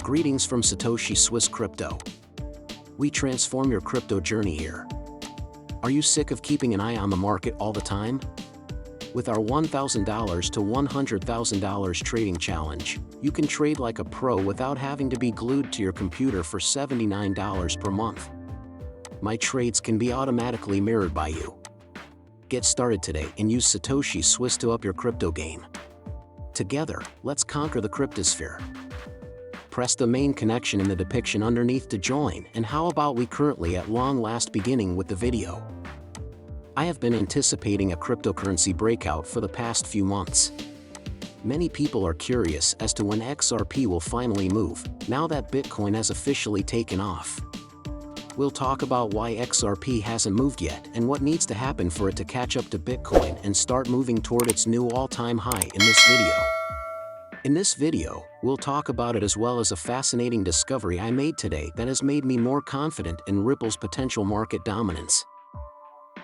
Greetings from Satoshi Swiss Crypto. We transform your crypto journey here. Are you sick of keeping an eye on the market all the time? With our $1,000 to $100,000 trading challenge, you can trade like a pro without having to be glued to your computer for $79 per month. My trades can be automatically mirrored by you. Get started today and use Satoshi Swiss to up your crypto game. Together, let's conquer the cryptosphere. Press the main connection in the depiction underneath to join, and how about we currently at long last beginning with the video. I have been anticipating a cryptocurrency breakout for the past few months. Many people are curious as to when XRP will finally move, now that Bitcoin has officially taken off. We'll talk about why XRP hasn't moved yet and what needs to happen for it to catch up to Bitcoin and start moving toward its new all-time high in this video. In this video, we'll talk about it as well as a fascinating discovery I made today that has made me more confident in Ripple's potential market dominance.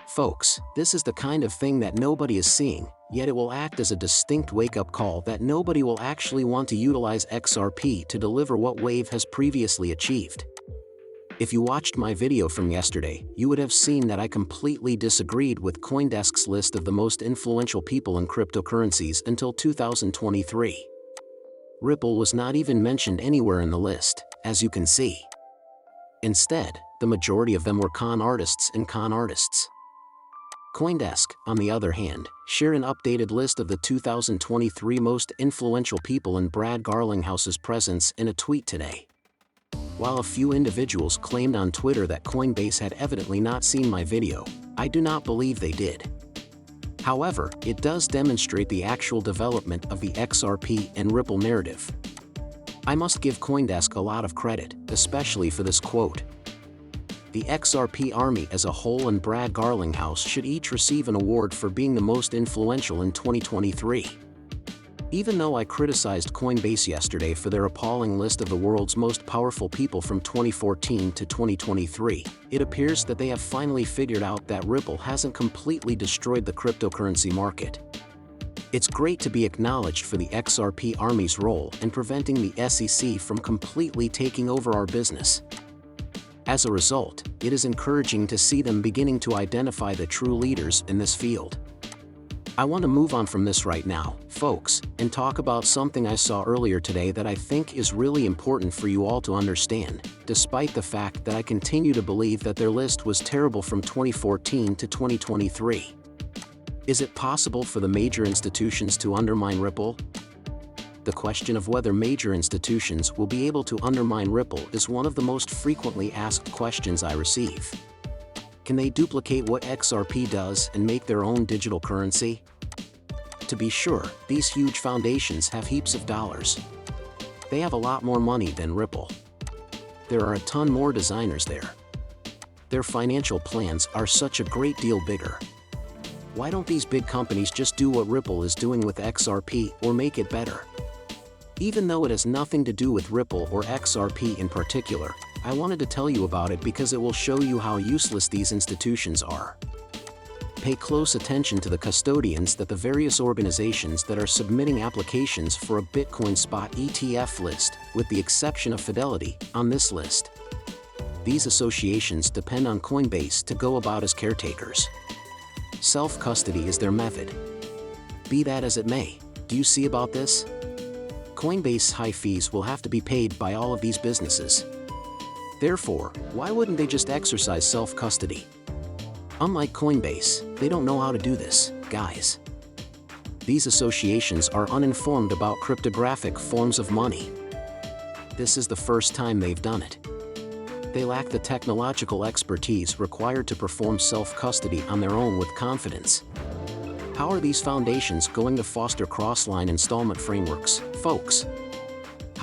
Folks, this is the kind of thing that nobody is seeing, yet it will act as a distinct wake-up call that nobody will actually want to utilize XRP to deliver what Wave has previously achieved. If you watched my video from yesterday, you would have seen that I completely disagreed with CoinDesk's list of the most influential people in cryptocurrencies until 2023. Ripple was not even mentioned anywhere in the list, as you can see. Instead, the majority of them were con artists and con artists. CoinDesk, on the other hand, shared an updated list of the 2023 most influential people in Brad Garlinghouse's presence in a tweet today. While a few individuals claimed on Twitter that Coinbase had evidently not seen my video, I do not believe they did. However, it does demonstrate the actual development of the XRP and Ripple narrative. I must give CoinDesk a lot of credit, especially for this quote. The XRP army as a whole and Brad Garlinghouse should each receive an award for being the most influential in 2023. Even though I criticized Coinbase yesterday for their appalling list of the world's most powerful people from 2014 to 2023, it appears that they have finally figured out that Ripple hasn't completely destroyed the cryptocurrency market. It's great to be acknowledged for the XRP army's role in preventing the SEC from completely taking over our business. As a result, it is encouraging to see them beginning to identify the true leaders in this field. I want to move on from this right now, folks, and talk about something I saw earlier today that I think is really important for you all to understand, despite the fact that I continue to believe that their list was terrible from 2014 to 2023. Is it possible for the major institutions to undermine Ripple? The question of whether major institutions will be able to undermine Ripple is one of the most frequently asked questions I receive. Can they duplicate what XRP does and make their own digital currency? To be sure, these huge foundations have heaps of dollars. They have a lot more money than Ripple. There are a ton more designers there. Their financial plans are such a great deal bigger. Why don't these big companies just do what Ripple is doing with XRP or make it better? Even though it has nothing to do with Ripple or XRP in particular, I wanted to tell you about it because it will show you how useless these institutions are. Pay close attention to the custodians that the various organizations that are submitting applications for a Bitcoin spot ETF list, with the exception of Fidelity, on this list. These associations depend on Coinbase to go about as caretakers. Self-custody is their method. Be that as it may, do you see about this? Coinbase's high fees will have to be paid by all of these businesses. Therefore, why wouldn't they just exercise self-custody? Unlike Coinbase, they don't know how to do this, guys. These associations are uninformed about cryptographic forms of money. This is the first time they've done it. They lack the technological expertise required to perform self-custody on their own with confidence. How are these foundations going to foster cross-line installment frameworks, folks?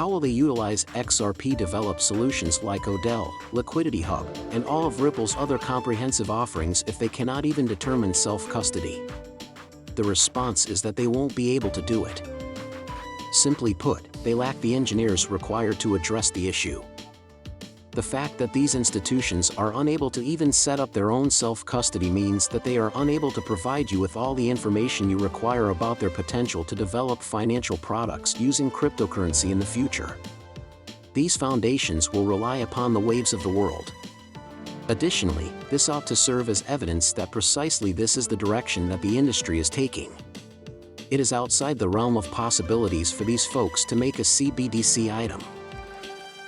How will they utilize XRP-developed solutions like Odell, Liquidity Hub, and all of Ripple's other comprehensive offerings if they cannot even determine self-custody? The response is that they won't be able to do it. Simply put, they lack the engineers required to address the issue. The fact that these institutions are unable to even set up their own self-custody means that they are unable to provide you with all the information you require about their potential to develop financial products using cryptocurrency in the future. These foundations will rely upon the waves of the world. Additionally, this ought to serve as evidence that precisely this is the direction that the industry is taking. It is outside the realm of possibilities for these folks to make a CBDC item.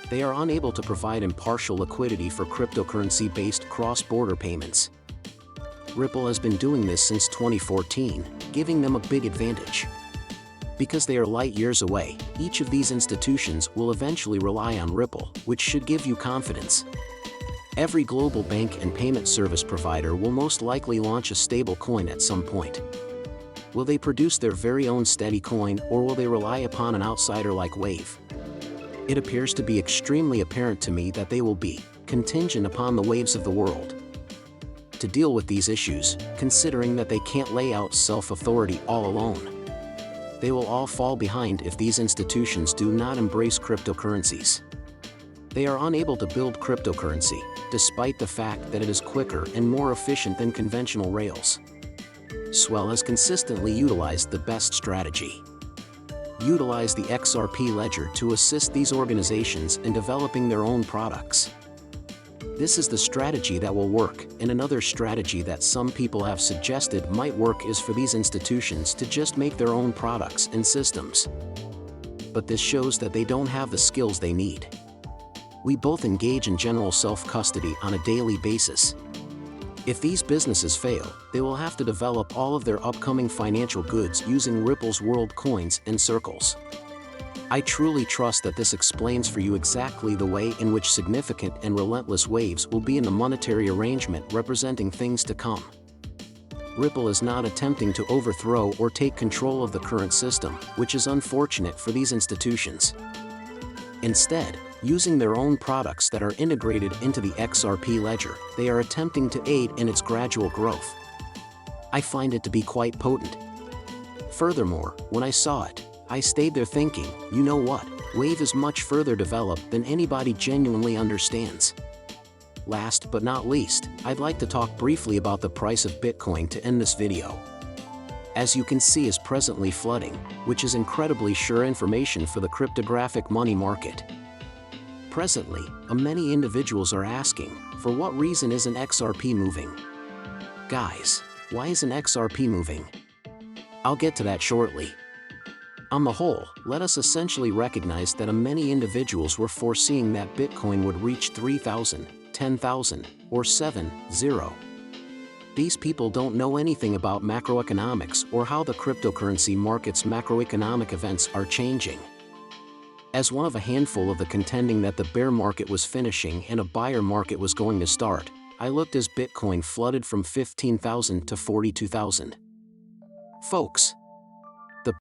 They are unable to provide impartial liquidity for cryptocurrency-based cross-border payments. Ripple has been doing this since 2014, giving them a big advantage. Because they are light years away, each of these institutions will eventually rely on Ripple, which should give you confidence. Every global bank and payment service provider will most likely launch a stable coin at some point. Will they produce their very own steady coin, or will they rely upon an outsider like Wave? It appears to be extremely apparent to me that they will be contingent upon the waves of the world. To deal with these issues, considering that they can't lay out self-authority all alone, they will all fall behind if these institutions do not embrace cryptocurrencies. They are unable to build cryptocurrency, despite the fact that it is quicker and more efficient than conventional rails. Swell has consistently utilized the best strategy. Utilize the XRP ledger to assist these organizations in developing their own products. This is the strategy that will work, and another strategy that some people have suggested might work is for these institutions to just make their own products and systems. But this shows that they don't have the skills they need. We both engage in general self-custody on a daily basis. If these businesses fail, they will have to develop all of their upcoming financial goods using Ripple's world coins and circles. I truly trust that this explains for you exactly the way in which significant and relentless waves will be in the monetary arrangement representing things to come. Ripple is not attempting to overthrow or take control of the current system, which is unfortunate for these institutions. Instead, using their own products that are integrated into the XRP ledger, they are attempting to aid in its gradual growth. I find it to be quite potent. Furthermore, when I saw it, I stayed there thinking, you know what, Wave is much further developed than anybody genuinely understands. Last but not least, I'd like to talk briefly about the price of Bitcoin to end this video. As you can see, is presently flooding, which is incredibly sure information for the cryptographic money market. Presently, many individuals are asking, for what reason isn't XRP moving? Guys, why isn't XRP moving? I'll get to that shortly. On the whole, let us essentially recognize that many individuals were foreseeing that Bitcoin would reach 3,000, 10,000, or 7,000. These people don't know anything about macroeconomics or how the cryptocurrency market's macroeconomic events are changing. As one of a handful of the contending that the bear market was finishing and a buyer market was going to start, I looked as Bitcoin flooded from 15,000 to 42,000. Folks,